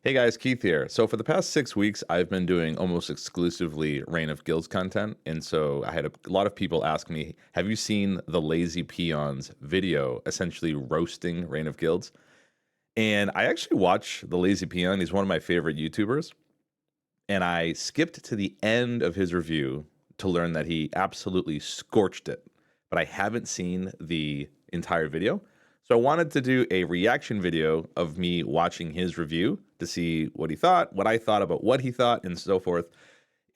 Hey guys, Keith here. So for the past 6 weeks, I've been doing almost exclusively Reign of Guilds content. And so I had a lot of people ask me, have you seen the Lazy Peons video, essentially roasting Reign of Guilds? And I actually watch the Lazy Peon. He's one of my favorite YouTubers. And I skipped to the end of his review to learn that he absolutely scorched it. But I haven't seen the entire video. So I wanted to do a reaction video of me watching his review to see what he thought, what I thought about what he thought, and so forth.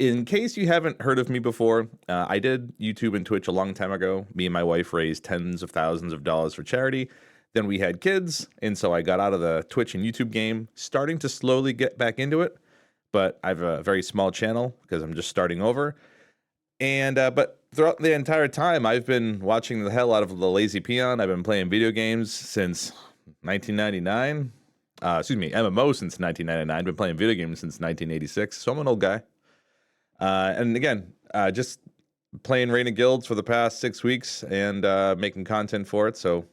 In case you haven't heard of me before, I did YouTube and Twitch a long time ago. Me and my wife raised tens of thousands of dollars for charity. Then we had kids, and so I got out of the Twitch and YouTube game, starting to slowly get back into it. But I have a very small channel because I'm just starting over. And but throughout the entire time, I've been watching the hell out of the Lazy Peon. I've been playing video games since 1999. Excuse me, MMO since 1999. I've been playing video games since 1986. So I'm an old guy. And again, just playing Reign of Guilds for the past 6 weeks and making content for it. So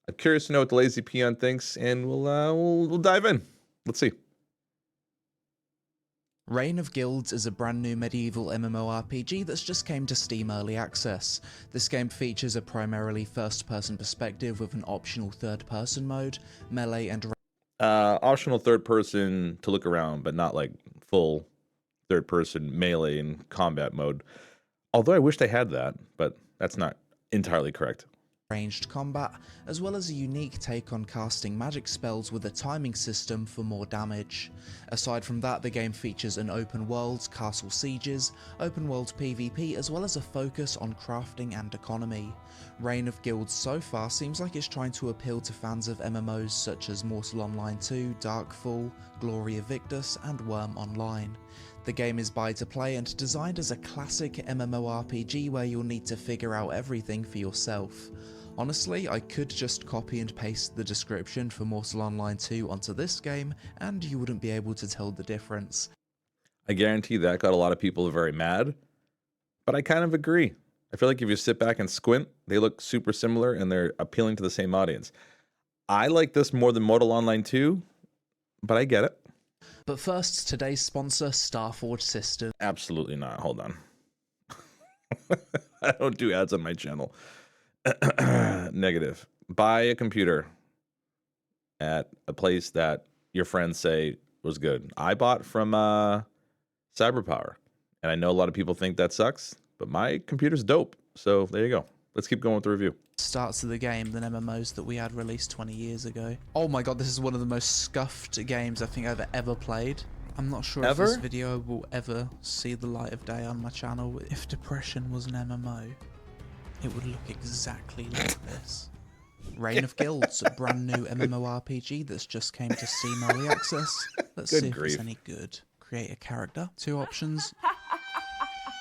I'm curious to know what the Lazy Peon thinks, and we'll dive in. Let's see. Reign of Guilds is a brand new medieval MMORPG that's just came to Steam Early Access. This game features a primarily first-person perspective with an optional third-person mode, melee and Optional third person to look around, but not like full third person melee and combat mode. Although I wish they had that, but that's not entirely correct. ranged combat, as well as a unique take on casting magic spells with a timing system for more damage. Aside from that, the game features an open world, castle sieges, open world PvP, as well as a focus on crafting and economy. Reign of Guilds so far seems like it's trying to appeal to fans of MMOs such as Mortal Online 2, Darkfall, Glory of Victus, and Worm Online. The game is buy to play and designed as a classic MMORPG where you'll need to figure out everything for yourself. Honestly, I could just copy and paste the description for Mortal Online 2 onto this game, and you wouldn't be able to tell the difference. I guarantee that got a lot of people very mad, but I kind of agree. I feel like if you sit back and squint, they look super similar and they're appealing to the same audience. I like this more than Mortal Online 2, but I get it. But first, today's sponsor, Starforge Systems. Absolutely not. Hold on. I don't do ads on my channel. Negative. Buy a computer at a place that your friends say was good. I bought from Cyberpower, and I know a lot of people think that sucks, but my computer's dope. So there you go. Let's keep going with the review. Starts of the game than MMOs that we had released 20 years ago. Oh my god, this is one of the most scuffed games I think I've ever played. I'm not sure if this video will ever see the light of day on my channel. If Depression was an MMO, it would look exactly like this. Reign of Guilds, a brand new MMORPG that's just came to Steam Early Access. Let's see if it's any good. Create a character. 2 options.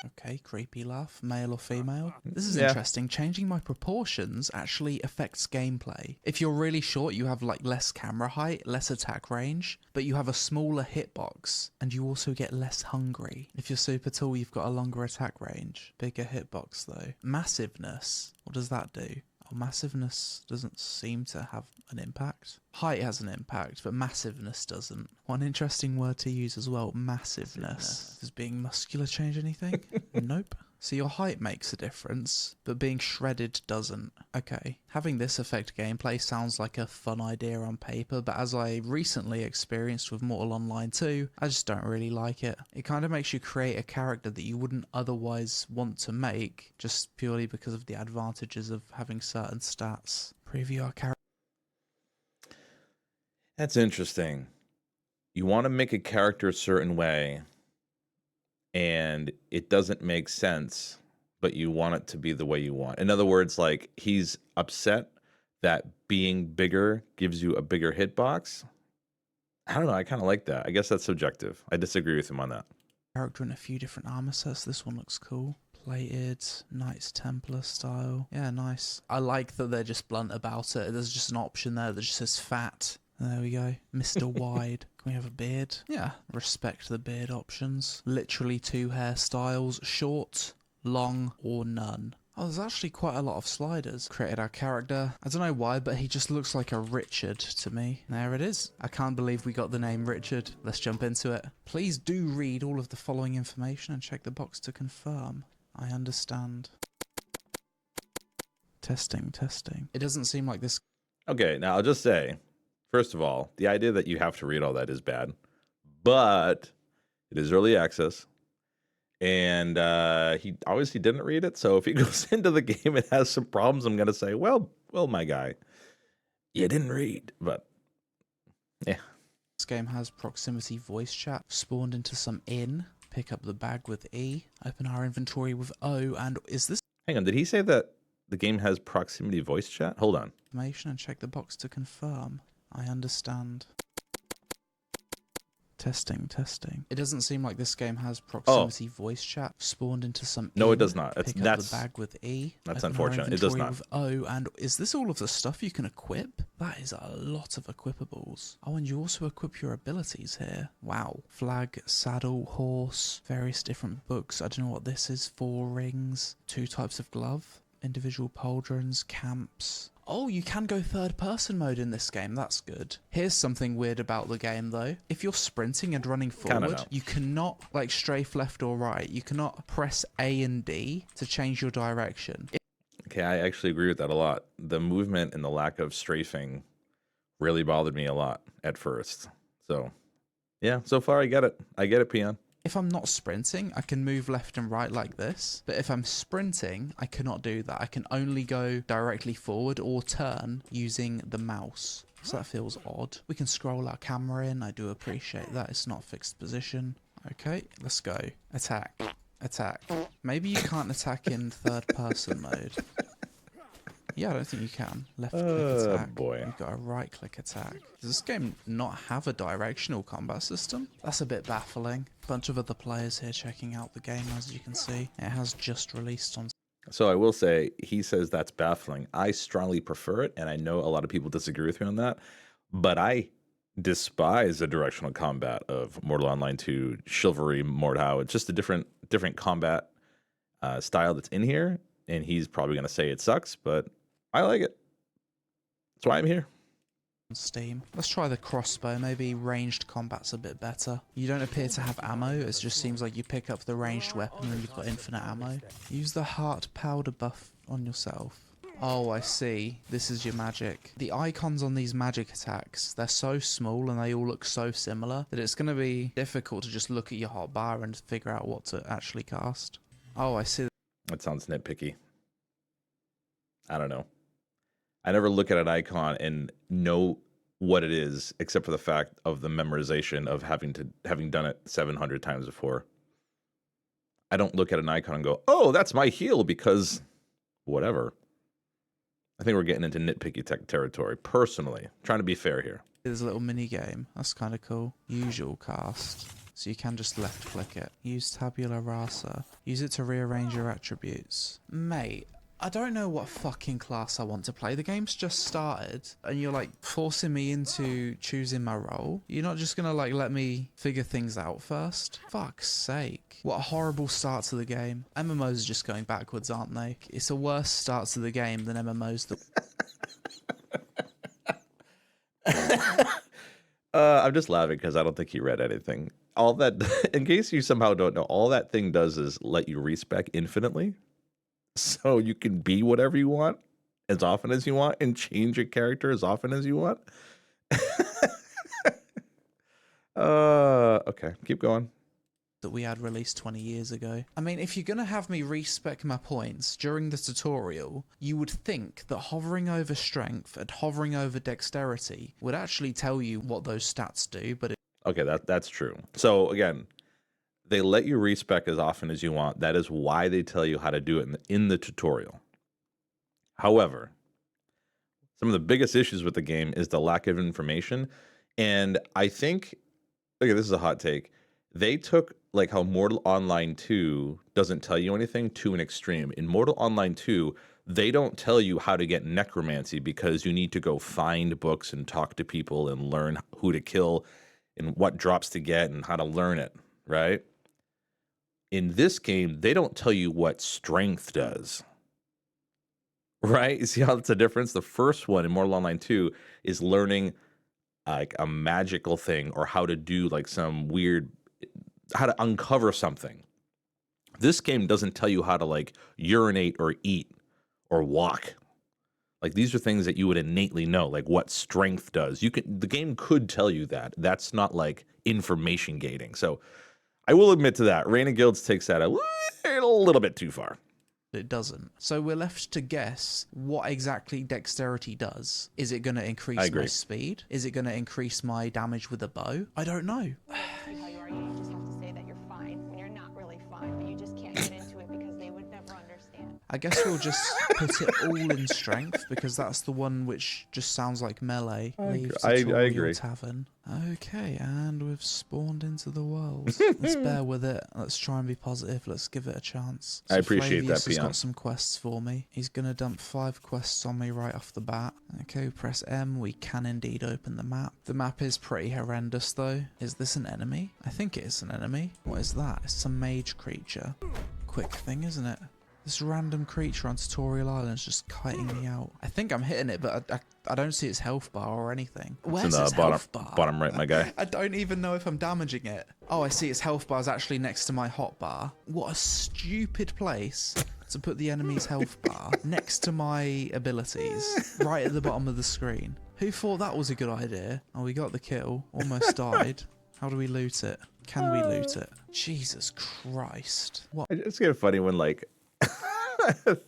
Okay, creepy laugh, male or female. This is interesting. Changing my proportions actually affects gameplay. If you're really short, you have like less camera height, less attack range, but you have a smaller hitbox, and you also get less hungry. If you're super tall, you've got a longer attack range, bigger hitbox though. Massiveness, what does that do? Oh, massiveness doesn't seem to have an impact. Height has an impact, but massiveness doesn't. One interesting word to use as well, massiveness. Does being muscular change anything? Nope. So your height makes a difference, but being shredded doesn't. Okay, having this affect gameplay sounds like a fun idea on paper, but as I recently experienced with Mortal Online 2, I just don't really like it. It kind of makes you create a character that you wouldn't otherwise want to make, just purely because of the advantages of having certain stats. Preview our character. That's interesting. You want to make a character a certain way, and it doesn't make sense, but you want it to be the way you want. In other words, like, he's upset that being bigger gives you a bigger hitbox. I don't know. I kind of like that. I guess that's subjective. I disagree with him on that. Character in a few different armor sets. This one looks cool. Plated, Knights Templar style. Yeah, nice. I like that they're just blunt about it. There's just an option there that just says fat. There we go. Mr. Wide. Can we have a beard? Yeah, respect the beard options. Literally 2 hairstyles, short, long, or none. Oh, there's actually quite a lot of sliders. Created our character. I don't know why, but he just looks like a Richard to me. There it is. I can't believe we got the name Richard. Let's jump into it. Please do read all of the following information and check the box to confirm. I understand. Testing, testing. It doesn't seem like this. Okay, now I'll just say, first of all, the idea that you have to read all that is bad, but it is early access. And he obviously didn't read it, so if he goes into the game and has some problems, I'm gonna say, well, my guy, you didn't read, but yeah. This game has proximity voice chat spawned into some inn. Pick up the bag with E. Open our inventory with O. And is this Hang on, did he say that the game has proximity voice chat? Hold on. information and check the box to confirm. I understand. Testing, testing. It doesn't seem like this game has proximity voice chat spawned into some. No, it does not. Pick up the bag with E. That's Open unfortunate. our It does inventory not. with O. And is this all of the stuff you can equip? That is a lot of equipables. Oh, and you also equip your abilities here. Wow. Flag, saddle, horse, various different books. I don't know what this is. 4 rings, 2 types of glove, individual pauldrons, camps. Oh, you can go third person mode in this game. That's good. Here's something weird about the game though. If you're sprinting and running forward, you cannot like strafe left or right. You cannot press A and D to change your direction. Okay, I actually agree with that a lot. The movement and the lack of strafing really bothered me a lot at first. So, yeah, so far I get it. I get it, Peon. If I'm not sprinting, I can move left and right like this. But if I'm sprinting, I cannot do that. I can only go directly forward or turn using the mouse. So that feels odd. We can scroll our camera in. I do appreciate that. It's not fixed position. Okay, let's go. Attack. Attack. Maybe you can't attack in third person mode. Yeah, I don't think you can. Left click attack. Boy. You've got a right click attack. Does this game not have a directional combat system? That's a bit baffling. Bunch of other players here checking out the game, as you can see. It has just released on. So I will say, he says that's baffling. I strongly prefer it, and I know a lot of people disagree with me on that, but I despise the directional combat of Mortal Online 2, Chivalry, Mordhau. It's just a different combat style that's in here, and he's probably going to say it sucks, but I like it. That's why I'm here. Steam. Let's try the crossbow. Maybe ranged combat's a bit better. You don't appear to have ammo. It just seems like you pick up the ranged weapon and you've got infinite ammo. Use the heart powder buff on yourself. Oh, I see. This is your magic. The icons on these magic attacks, they're so small and they all look so similar that it's going to be difficult to just look at your hotbar and figure out what to actually cast. Oh, I see. That sounds nitpicky. I don't know. I never look at an icon and know what it is, except for the fact of the memorization of having done it 700 times before. I don't look at an icon and go, "Oh, that's my heal," because whatever. I think we're getting into nitpicky tech territory. Personally, trying to be fair here. There's a little mini game. That's kind of cool. Usual cast. So you can just left click it. Use tabula rasa. Use it to rearrange your attributes. Mate, I don't know what fucking class I want to play. The game's just started and you're like forcing me into choosing my role. You're not just gonna like let me figure things out first? Fuck's sake. What a horrible start to the game. MMOs are just going backwards, aren't they? It's a worse start to the game than MMOs that... I'm just laughing because I don't think he read anything. All that, in case you somehow don't know, all that thing does is let you respec infinitely. So you can be whatever you want as often as you want and change your character as often as you want. Okay, keep going. That we had released 20 years ago. I mean, if you're going to have me respec my points during the tutorial, you would think that hovering over strength and hovering over dexterity would actually tell you what those stats do, but Okay, that's true. So again, they let you respec as often as you want. That is why they tell you how to do it in the tutorial. However, some of the biggest issues with the game is the lack of information. And I think, okay, this is a hot take. They took like how Mortal Online 2 doesn't tell you anything to an extreme. In Mortal Online 2, they don't tell you how to get necromancy because you need to go find books and talk to people and learn who to kill and what drops to get and how to learn it, right? In this game, they don't tell you what strength does. Right? You see how that's a difference? The first one in Mortal Online 2 is learning like a magical thing or how to do like some weird, how to uncover something. This game doesn't tell you how to like urinate or eat or walk. Like these are things that you would innately know, like what strength does. The game could tell you that. That's not like information gating. So I will admit to that. Reign of Guilds takes that a little bit too far. It doesn't. So we're left to guess what exactly dexterity does. Is it going to increase my speed? Is it going to increase my damage with a bow? I don't know. See how you are. You just have to say that you're fine when you're not really fine, but you just can't get into it because they would never understand. I guess we'll just put it all in strength because that's the one which just sounds like melee. I agree. Tavern. Okay, and we've spawned into the world. Let's bear with it. Let's try and be positive. Let's give it a chance. So I appreciate that, He's Peon. got some quests for me. He's going to dump 5 quests on me right off the bat. Okay, press M. We can indeed open the map. The map is pretty horrendous, though. Is this an enemy? I think it is an enemy. What is that? It's some mage creature. Quick thing, isn't it? This random creature on Tutorial Island is just kiting me out. I think I'm hitting it, but I don't see its health bar or anything. Where's its health bar? Bottom right, my guy. I don't even know if I'm damaging it. Oh, I see its health bar is actually next to my hotbar. What a stupid place to put the enemy's health bar next to my abilities, right at the bottom of the screen. Who thought that was a good idea? Oh, we got the kill. Almost died. How do we loot it? Can we loot it? Jesus Christ. What? It's kind of funny when like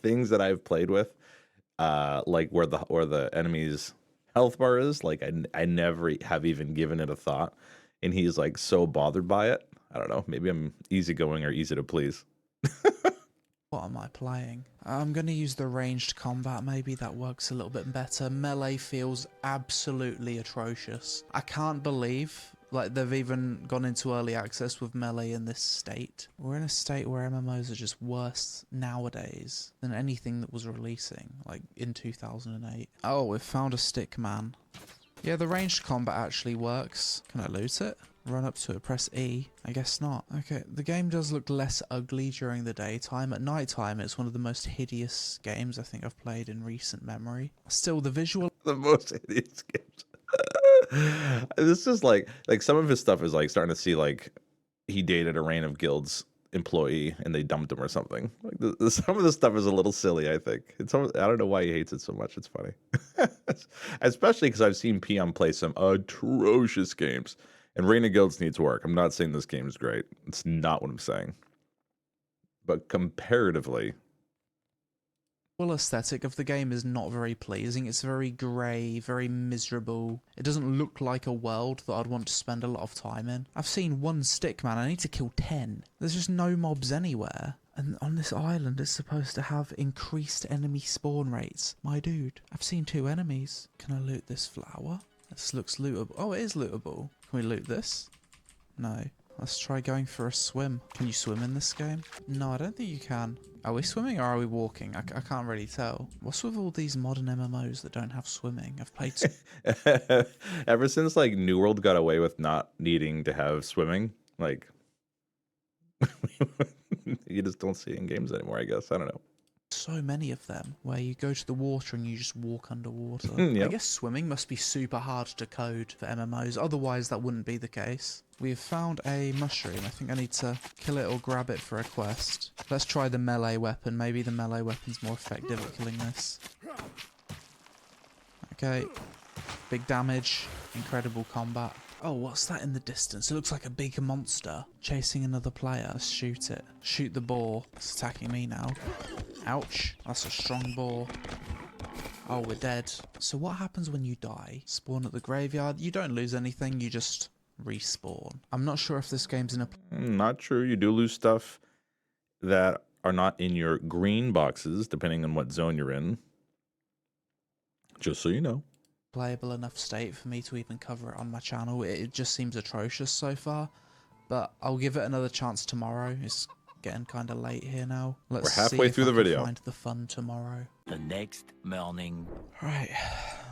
things that I've played with, like where the enemy's health bar is, like I never have even given it a thought, and he's like so bothered by it. I don't know. Maybe I'm easygoing or easy to please. What am I playing? I'm going to use the ranged combat. Maybe that works a little bit better. Melee feels absolutely atrocious. I can't believe like they've even gone into early access with melee in this state. We're in a state where MMOs are just worse nowadays than anything that was releasing, like in 2008. Oh, we've found a stick man. Yeah, the ranged combat actually works. Can I loot it? Run up to it, press E. I guess not. Okay, the game does look less ugly during the daytime. At nighttime, it's one of the most hideous games I think I've played in recent memory. Still, the visual... The most hideous games. This is like some of his stuff is like starting to see like he dated a Reign of Guilds employee and they dumped him or something. Like some of the stuff is a little silly. I think I don't know why he hates it so much. It's funny, especially because I've seen Peon play some atrocious games, and Reign of Guilds needs work. I'm not saying this game is great. It's not what I'm saying, but comparatively. The aesthetic of the game is not very pleasing. It's very grey, very miserable. It doesn't look like a world that I'd want to spend a lot of time in. I've seen one stick man, I need to kill 10. There's just no mobs anywhere. And on this island it's supposed to have increased enemy spawn rates. My dude, I've seen 2 enemies. Can I loot this flower? This looks lootable. Oh, it is lootable. Can we loot this? No. Let's try going for a swim. Can you swim in this game? No, I don't think you can. Are we swimming or are we walking? I can't really tell. What's with all these modern MMOs that don't have swimming? I've played... Ever since like New World got away with not needing to have swimming, like you just don't see it in games anymore, I guess. I don't know. So many of them where you go to the water and you just walk underwater. Yep. I guess swimming must be super hard to code for MMOs, otherwise that wouldn't be the case. We've found a mushroom. I think I need to kill it or grab it for a quest. Let's try the melee weapon. Maybe the melee weapon's more effective at killing this. Okay. Big damage. Incredible combat. Oh, what's that in the distance? It looks like a big monster chasing another player. Let's shoot it. Shoot the boar. It's attacking me now. Ouch. That's a strong boar. Oh, we're dead. So what happens when you die? Spawn at the graveyard? You don't lose anything, you just respawn. I'm not sure if this game's in a... Not true. You do lose stuff that are not in your green boxes, depending on what zone you're in. Just so you know. Playable enough state for me to even cover it on my channel. It just seems atrocious so far, but I'll give it another chance tomorrow. It's getting kind of late here now. We're halfway through the video. Find the fun tomorrow. The next morning. Right,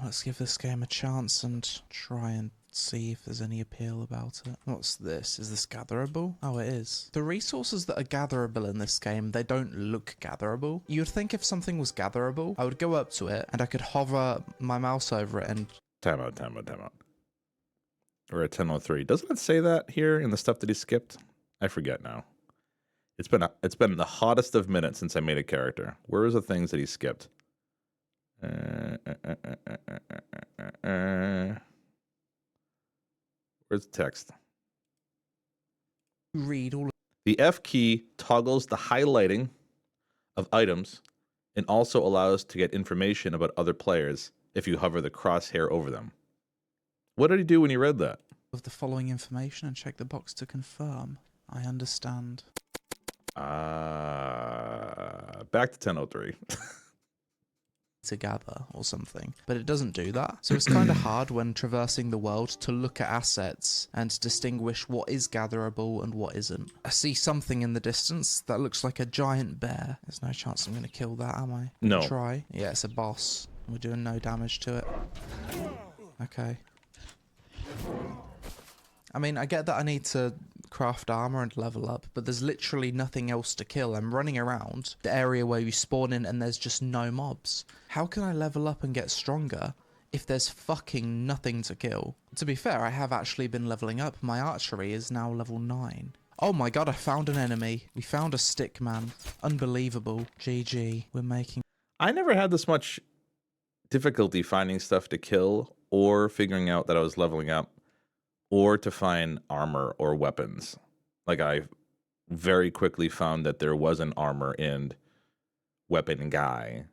let's give this game a chance and try and See if there's any appeal about it. What's this? Is this gatherable? Oh, it is. The resources that are gatherable in this game, they don't look gatherable. You'd think if something was gatherable, I would go up to it and I could hover my mouse over it and... Time out. We're at 10:03. Doesn't it say that here in the stuff that he skipped? I forget now. It's been the hottest of minutes since I made a character. Where is the things that he skipped? Where's the text? read all of... The F key toggles the highlighting of items and also allows to get information about other players if you hover the crosshair over them. What did he do when he read that? Of the following information and check the box to confirm. I understand. Back to 10:03. To gather or something, but it doesn't do that. So it's kind of hard when traversing the world to look at assets and distinguish what is gatherable and what isn't. I see something in the distance that looks like a giant bear. There's no chance I'm going to kill that, am I? No. Try. Yeah, it's a boss. We're doing no damage to it. Okay. I mean, I get that I need to craft armor and level up, but there's literally nothing else to kill. I'm running around the area where you spawn in and there's just no mobs. How can I level up and get stronger if there's fucking nothing to kill? To be fair, I have actually been leveling up. My archery is now level 9. Oh my god, I found an enemy. We found a stick man. Unbelievable. GG. We're making... I never had this much difficulty finding stuff to kill or figuring out that I was leveling up, or to find armor or weapons. Like, I very quickly found that there was an armor and weapon guy.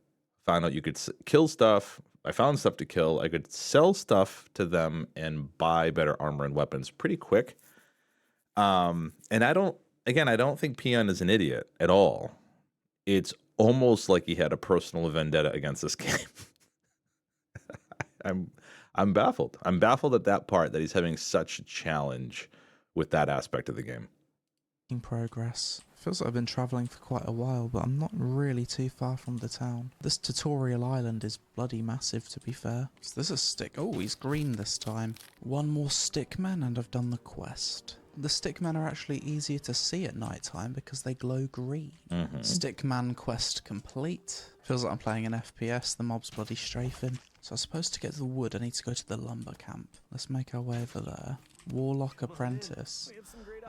Found out you could kill stuff. I found stuff to kill. I could sell stuff to them and buy better armor and weapons pretty quick. And I don't think Peon is an idiot at all. It's almost like he had a personal vendetta against this game. I'm baffled. I'm baffled at that part, that he's having such a challenge with that aspect of the game. Progress. Feels like I've been travelling for quite a while, but I'm not really too far from the town. This tutorial island is bloody massive, to be fair. So there's a stick. Oh, he's green this time. One more stickman and I've done the quest. The stickmen are actually easier to see at night time because they glow green. Stickman quest complete. Feels like I'm playing an FPS. The mob's bloody strafing. So I'm supposed to get to the wood. I need to go to the lumber camp. Let's make our way over there. Warlock apprentice.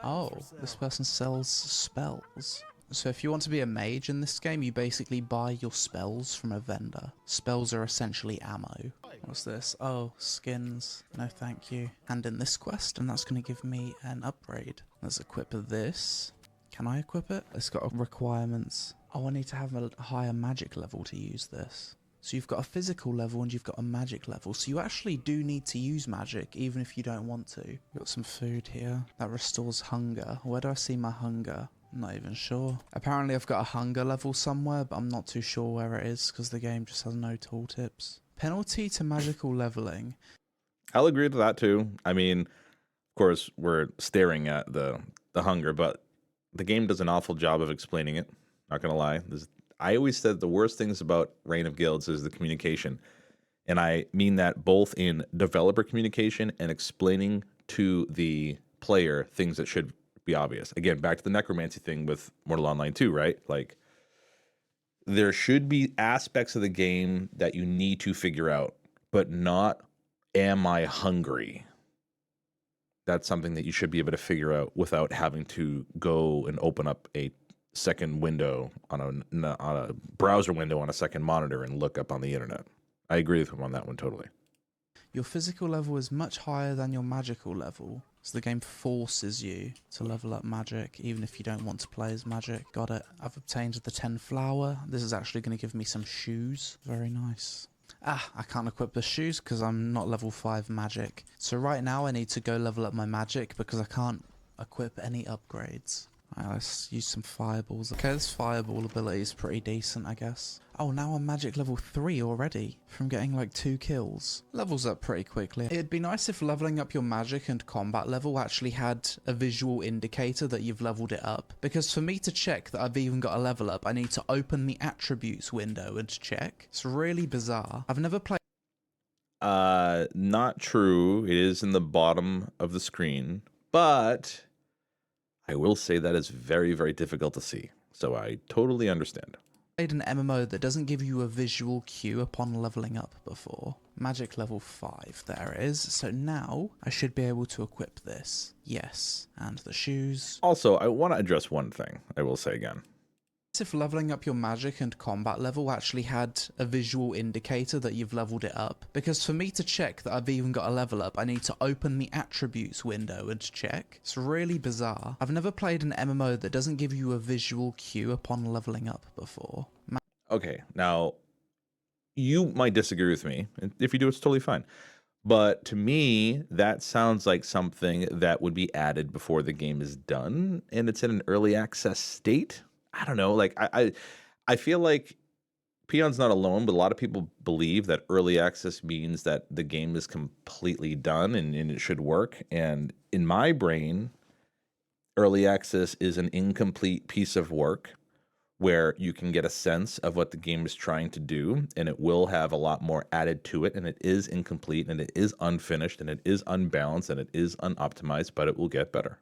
Oh, this person sells spells. So if you want to be a mage in this game, you basically buy your spells from a vendor. Spells are essentially ammo. What's this? Oh, skins. No thank you. Hand in this quest, and that's going to give me an upgrade. Let's equip this. Can I equip it? It's got requirements. Oh, I need to have a higher magic level to use this. So you've got a physical level and you've got a magic level. So you actually do need to use magic, even if you don't want to. Got some food here. That restores hunger. Where do I see my hunger? I'm not even sure. Apparently I've got a hunger level somewhere, but I'm not too sure where it is because the game just has no tooltips. Penalty to magical leveling. I'll agree with that too. I mean, of course, we're staring at the hunger, but the game does an awful job of explaining it. Not gonna lie. I always said the worst things about Reign of Guilds is the communication. And I mean that both in developer communication and explaining to the player things that should be obvious. Again, back to the necromancy thing with Mortal Online 2, right? Like, there should be aspects of the game that you need to figure out, but not, am I hungry? That's something that you should be able to figure out without having to go and open up a second window on a browser window on a second monitor and look up on the internet. I agree with him on that one totally. Your physical level is much higher than your magical level, so the game forces you to level up magic, even if you don't want to play as magic. Got it. I've obtained the 10 flour. This is actually going to give me some shoes. Very nice. Ah, I can't equip the shoes because I'm not level 5 magic. So right now I need to go level up my magic because I can't equip any upgrades. Alright, let's use some fireballs. Okay, this fireball ability is pretty decent, I guess. Oh, now I'm magic level 3 already, from getting like 2 kills. Levels up pretty quickly. It'd be nice if leveling up your magic and combat level actually had a visual indicator that you've leveled it up. Because for me to check that I've even got a level up, I need to open the attributes window and check. It's really bizarre. I've never played... Not true. It is in the bottom of the screen, but I will say that is very, very difficult to see. So I totally understand. Played an MMO that doesn't give you a visual cue upon leveling up before. Magic level 5, there it is. So now I should be able to equip this. Yes, and the shoes. Also, I want to address one thing, I will say again. If leveling up your magic and combat level actually had a visual indicator that you've leveled it up, because for me to check that I've even got a level up, I need to open the attributes window and check. It's really bizarre. I've never played an MMO that doesn't give you a visual cue upon leveling up before. Okay, now you might disagree with me. If you do, it's totally fine. But to me, that sounds like something that would be added before the game is done and it's in an early access state. I don't know. Like I feel like Peon's not alone, but a lot of people believe that early access means that the game is completely done and it should work. And in my brain, early access is an incomplete piece of work where you can get a sense of what the game is trying to do, and it will have a lot more added to it, and it is incomplete, and it is unfinished, and it is unbalanced, and it is unoptimized, but it will get better.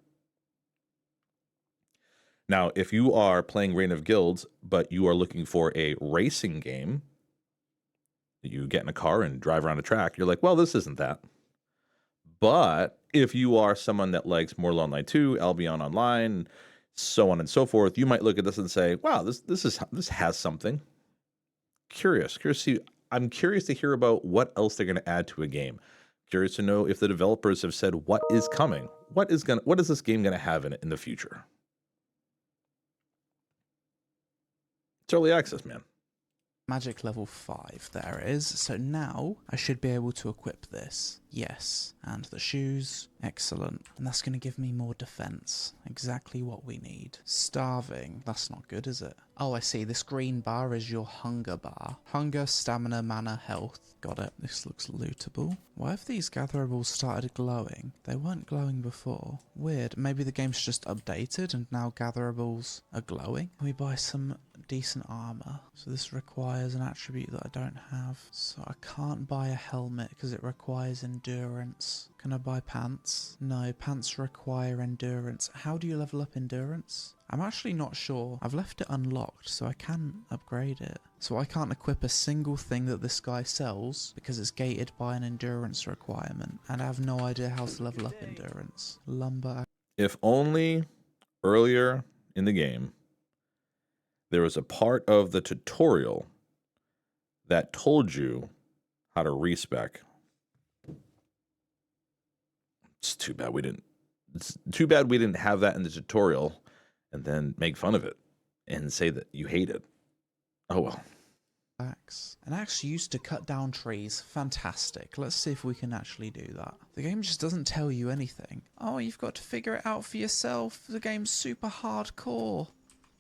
Now, if you are playing Reign of Guilds, but you are looking for a racing game, you get in a car and drive around a track, you're like, well, this isn't that. But if you are someone that likes Mortal Online 2, Albion Online, so on and so forth, you might look at this and say, wow, this has something. I'm curious to hear about what else they're going to add to a game. Curious to know if the developers have said what is coming. What is this game going to have in it in the future? It's early access, man. Magic level 5, there it is. So now I should be able to equip this. Yes, and the shoes. Excellent. And that's going to give me more defense. Exactly what we need. Starving. That's not good, is it? Oh, I see. This green bar is your hunger bar. Hunger, stamina, mana, health. Got it. This looks lootable. Why have these gatherables started glowing? They weren't glowing before. Weird. Maybe the game's just updated and now gatherables are glowing. Can we buy some decent armor? So this requires an attribute that I don't have. So I can't buy a helmet because it requires endurance. Can I buy pants? No, pants require endurance. How do you level up endurance? I'm actually not sure. I've left it unlocked, so I can upgrade it. So I can't equip a single thing that this guy sells because it's gated by an endurance requirement. And I have no idea how to level up endurance. Lumber. If only earlier in the game, there was a part of the tutorial that told you how to respec. It's too bad we didn't have that in the tutorial and then make fun of it and say that you hate it. Oh well. Axe. An axe used to cut down trees. Fantastic. Let's see if we can actually do that. The game just doesn't tell you anything. Oh, you've got to figure it out for yourself. The game's super hardcore.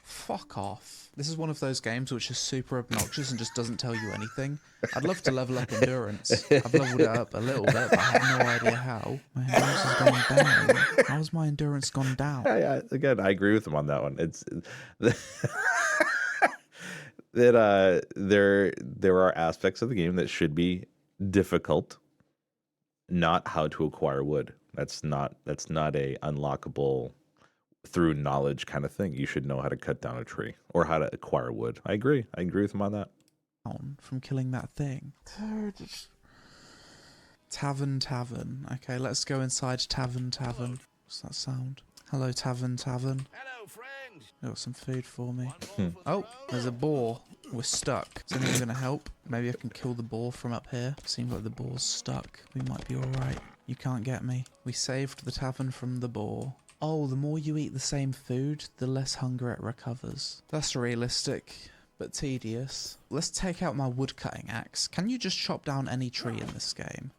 Fuck off. This is one of those games which is super obnoxious and just doesn't tell you anything. I'd love to level up endurance. I've leveled it up a little bit, but I have no idea how. My endurance has gone down. How has my endurance gone down? Again, I agree with him on that one. It's that there are aspects of the game that should be difficult, not how to acquire wood. That's not a unlockable through knowledge kind of thing. You should know how to cut down a tree or how to acquire wood. I agree with him on that. From killing that thing. Tavern. Okay, let's go inside Tavern. What's that sound? Hello, Tavern. Hello, friend. Got some food for me. Oh, there's a boar. We're stuck. Is anyone gonna help? Maybe I can kill the boar from up here. Seems like the boar's stuck. We might be alright. You can't get me. We saved the tavern from the boar. Oh, the more you eat the same food, the less hunger it recovers. That's realistic, but tedious. Let's take out my woodcutting axe. Can you just chop down any tree in this game?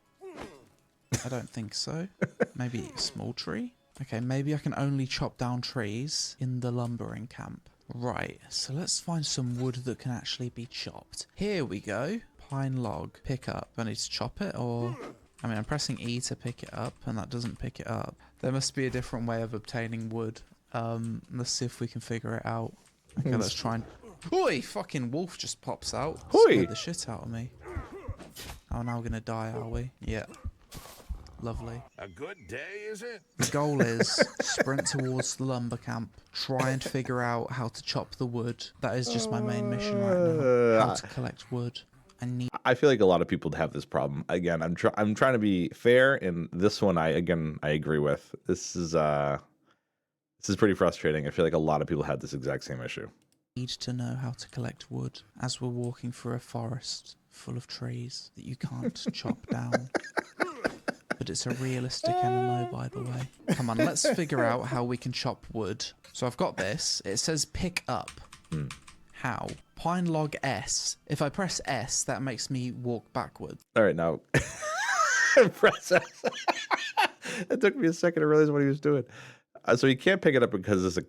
I don't think so. Maybe a small tree? Okay, maybe I can only chop down trees in the lumbering camp. Right, so let's find some wood that can actually be chopped. Here we go. Pine log. Pick up. I need to chop it, or... I mean, I'm pressing E to pick it up, and that doesn't pick it up. There must be a different way of obtaining wood. Let's see if we can figure it out. Okay, let's try and... Oi! Fucking wolf just pops out. Hoi! Scared the shit out of me. Oh, now we're gonna die, are we? Yeah. Lovely. A good day, is it? The goal is sprint towards the lumber camp, try and figure out how to chop the wood. That is just my main mission right now. How to collect wood. I feel like a lot of people have this problem. Again, I'm trying to be fair, and this one I agree with. This is pretty frustrating. I feel like a lot of people had this exact same issue. Need to know how to collect wood as we're walking through a forest full of trees that you can't chop down. But it's a realistic MMO, by the way. Come on, let's figure out how we can chop wood. So I've got this. It says pick up. How? Pine log S. If I press S, that makes me walk backwards. All right, now press S. It took me a second to realize what he was doing. So he can't pick it up because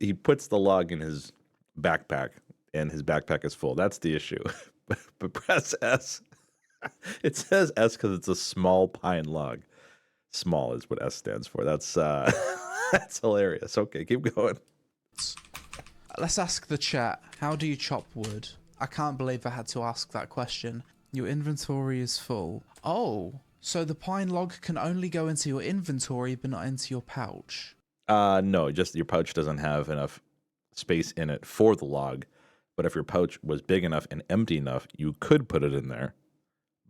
he puts the log in his backpack, and his backpack is full. That's the issue. But press S. It says S because it's a small pine log. Small is what S stands for. That's that's hilarious. Okay, keep going. Let's ask the chat. How do you chop wood? I can't believe I had to ask that question. Your inventory is full. Oh, so the pine log can only go into your inventory but not into your pouch. No, just your pouch doesn't have enough space in it for the log. But if your pouch was big enough and empty enough, you could put it in there.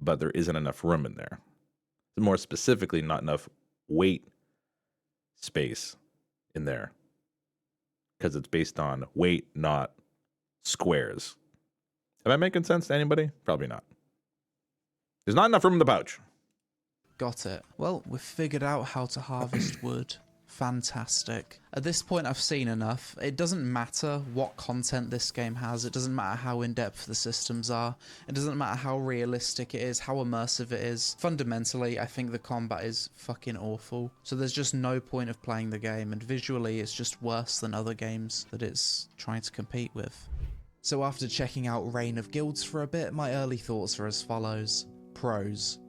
But there isn't enough room in there. More specifically, not enough weight space in there. Because it's based on weight, not squares. Am I making sense to anybody? Probably not. There's not enough room in the pouch. Got it. Well, we've figured out how to harvest wood. Fantastic. At this point, I've seen enough. It doesn't matter what content this game has. It doesn't matter how in-depth the systems are. It doesn't matter how realistic it is, how immersive it is. Fundamentally, I think the combat is fucking awful. So there's just no point of playing the game, and visually, it's just worse than other games that it's trying to compete with. So after checking out Reign of Guilds for a bit, my early thoughts are as follows. Pros.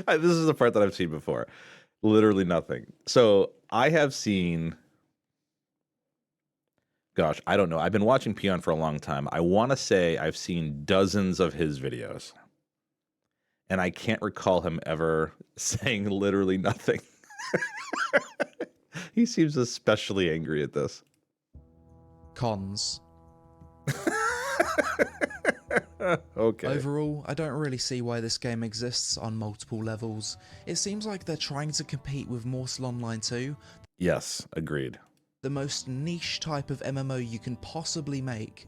This is the part that I've seen before. Literally nothing. So I have seen, gosh, I don't know. I've been watching Peon for a long time. I want to say I've seen dozens of his videos. And I can't recall him ever saying literally nothing. He seems especially angry at this. Cons. Okay. Overall, I don't really see why this game exists on multiple levels. It seems like they're trying to compete with Morsel Online 2. Yes, agreed. The most niche type of MMO you can possibly make.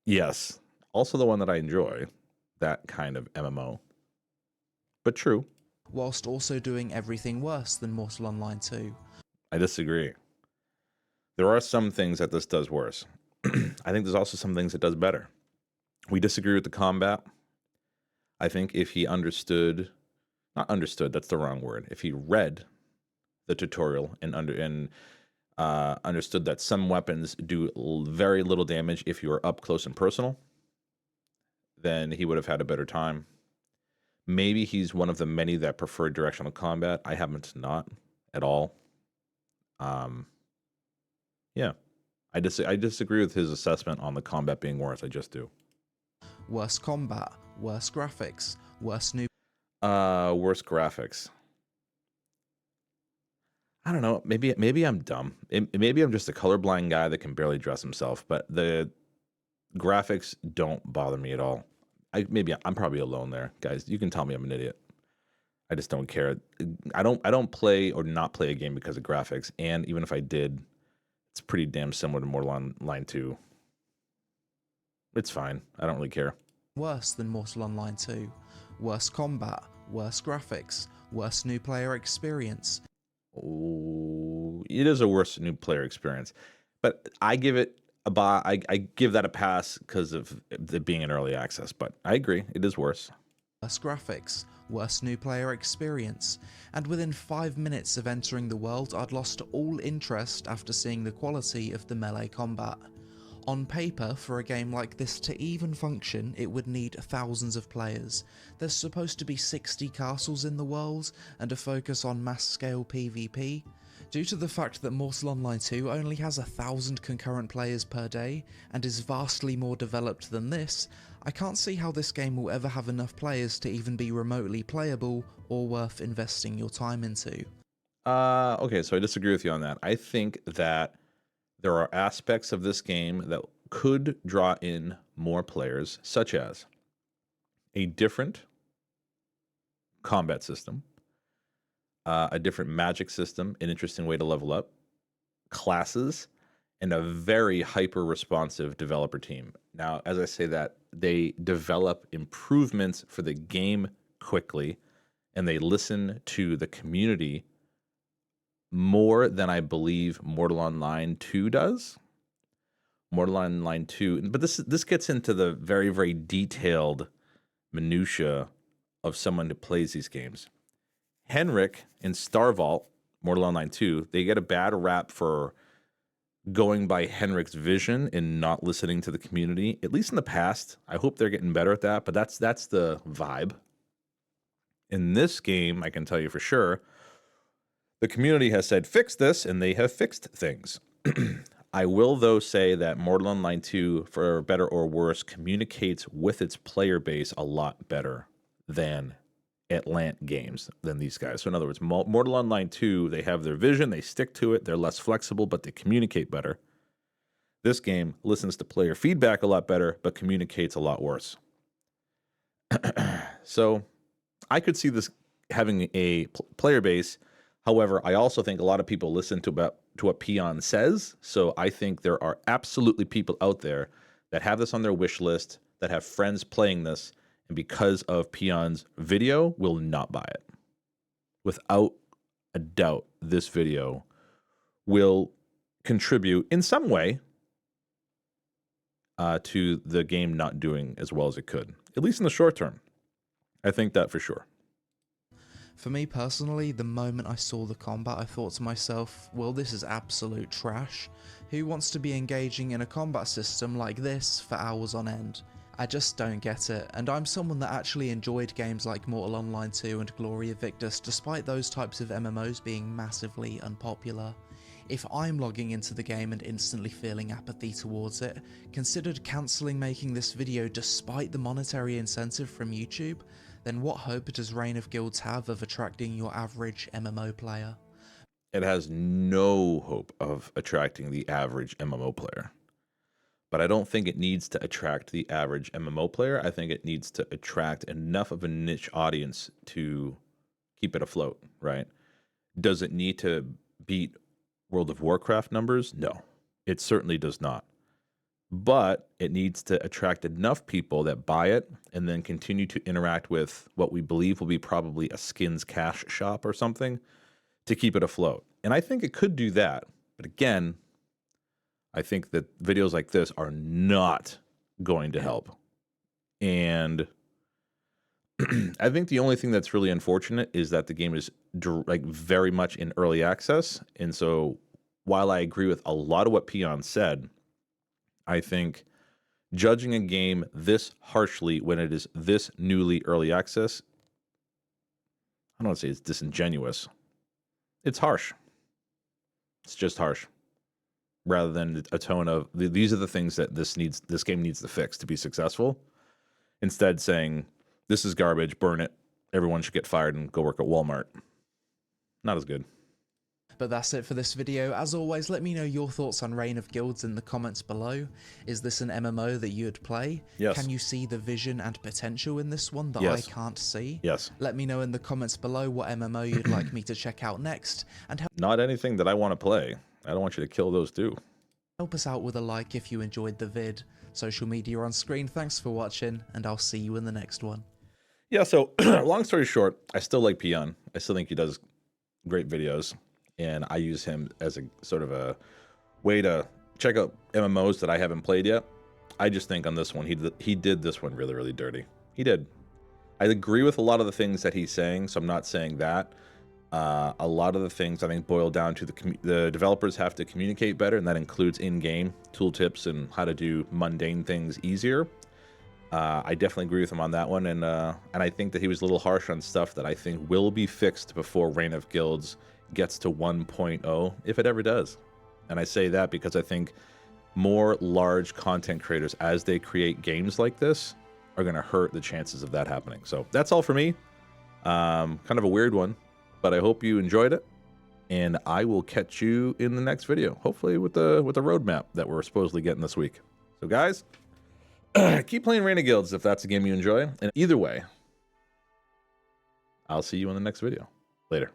Yes. Also the one that I enjoy. That kind of MMO. But true. Whilst also doing everything worse than Morsel Online 2. I disagree. There are some things that this does worse. I think there's also some things it does better. We disagree with the combat. I think if he understood, not understood, that's the wrong word. If he read the tutorial and understood that some weapons do very little damage if you are up close and personal, then he would have had a better time. Maybe he's one of the many that prefer directional combat. I happen to not at all. Yeah, I disagree with his assessment on the combat being worse. I just do. Worse combat, worse graphics, worse new... Worse graphics. I don't know. Maybe I'm dumb. Maybe I'm just a colorblind guy that can barely dress himself. But the graphics don't bother me at all. I'm probably alone there, guys. You can tell me I'm an idiot. I just don't care. I don't play or not play a game because of graphics. And even if I did, it's pretty damn similar to Mortal Online 2. It's fine. I don't really care. Worse than Morsel Online 2. Worse combat, worse graphics, worse new player experience. Oh, it is a worse new player experience. But I give it I give that a pass because of it being an early access. But I agree. It is worse. Worse graphics, worse new player experience. And within 5 minutes of entering the world, I'd lost all interest after seeing the quality of the melee combat. On paper, for a game like this to even function, it would need thousands of players. There's supposed to be 60 castles in the world, and a focus on mass-scale PvP. Due to the fact that Mortal Online 2 only has 1,000 concurrent players per day and is vastly more developed than this, I can't see how this game will ever have enough players to even be remotely playable or worth investing your time into. Okay, so I disagree with you on that. I think that there are aspects of this game that could draw in more players, such as a different combat system, a different magic system, an interesting way to level up, classes, and a very hyper-responsive developer team. Now, as I say that, they develop improvements for the game quickly, and they listen to the community more than I believe Mortal Online 2 does. Mortal Online 2, but this gets into the very, very detailed minutia of someone who plays these games. Henrik and Starvault, Mortal Online 2, they get a bad rap for going by Henrik's vision and not listening to the community, at least in the past. I hope they're getting better at that, but that's the vibe. In this game, I can tell you for sure, the community has said, fix this, and they have fixed things. I will, though, say that Mortal Online 2, for better or worse, communicates with its player base a lot better than Atlant games, than these guys. So in other words, Mortal Online 2, they have their vision, they stick to it, they're less flexible, but they communicate better. This game listens to player feedback a lot better, but communicates a lot worse. So I could see this having a player base. However, I also think a lot of people listen to what Peon says. So I think there are absolutely people out there that have this on their wish list, that have friends playing this, and because of Peon's video, will not buy it. Without a doubt, this video will contribute in some way to the game not doing as well as it could, at least in the short term. I think that for sure. For me personally, the moment I saw the combat, I thought to myself, well, this is absolute trash. Who wants to be engaging in a combat system like this for hours on end? I just don't get it, and I'm someone that actually enjoyed games like Mortal Online 2 and Gloria Victis despite those types of MMOs being massively unpopular. If I'm logging into the game and instantly feeling apathy towards it, considered cancelling making this video despite the monetary incentive from YouTube, then what hope does Reign of Guilds have of attracting your average MMO player? It has no hope of attracting the average MMO player. But I don't think it needs to attract the average MMO player. I think it needs to attract enough of a niche audience to keep it afloat, right? Does it need to beat World of Warcraft numbers? No, it certainly does not. But it needs to attract enough people that buy it and then continue to interact with what we believe will be probably a skins cash shop or something to keep it afloat. And I think it could do that. But again, I think that videos like this are not going to help. And I think the only thing that's really unfortunate is that the game is very much in early access. And so while I agree with a lot of what Peon said, I think judging a game this harshly when it is this newly early access, I don't want to say it's disingenuous. It's harsh. It's just harsh. Rather than a tone of, these are the things that this game needs to fix to be successful. Instead saying, this is garbage, burn it, everyone should get fired and go work at Walmart. Not as good. But that's it for this video. As always, let me know your thoughts on Reign of Guilds in the comments below. Is this an MMO that you'd play? Yes. Can you see the vision and potential in this one that Yes. I can't see? Yes. Let me know in the comments below what MMO you'd like me to check out next, and Not anything that I want to play. I don't want you to kill those too. help us out with a like if you enjoyed the vid. Social media on screen. Thanks for watching, and I'll see you in the next one. Yeah, so long story short, I still like Peon. I still think he does great videos. And I use him as a sort of a way to check out MMOs that I haven't played yet. I just think on this one, he did this one really, really dirty. He did. I agree with a lot of the things that he's saying, so I'm not saying that. A lot of the things I think boil down to the developers have to communicate better, and that includes in-game tooltips and how to do mundane things easier. I definitely agree with him on that one, and I think that he was a little harsh on stuff that I think will be fixed before Reign of Guilds gets to 1.0, if it ever does. And I say that because I think more large content creators, as they create games like this, are going to hurt the chances of that happening. So that's all for me. Kind of a weird one, but I hope you enjoyed it. And I will catch you in the next video, hopefully with the roadmap that we're supposedly getting this week. So guys, keep playing Reign of Guilds if that's a game you enjoy. And either way, I'll see you in the next video. Later.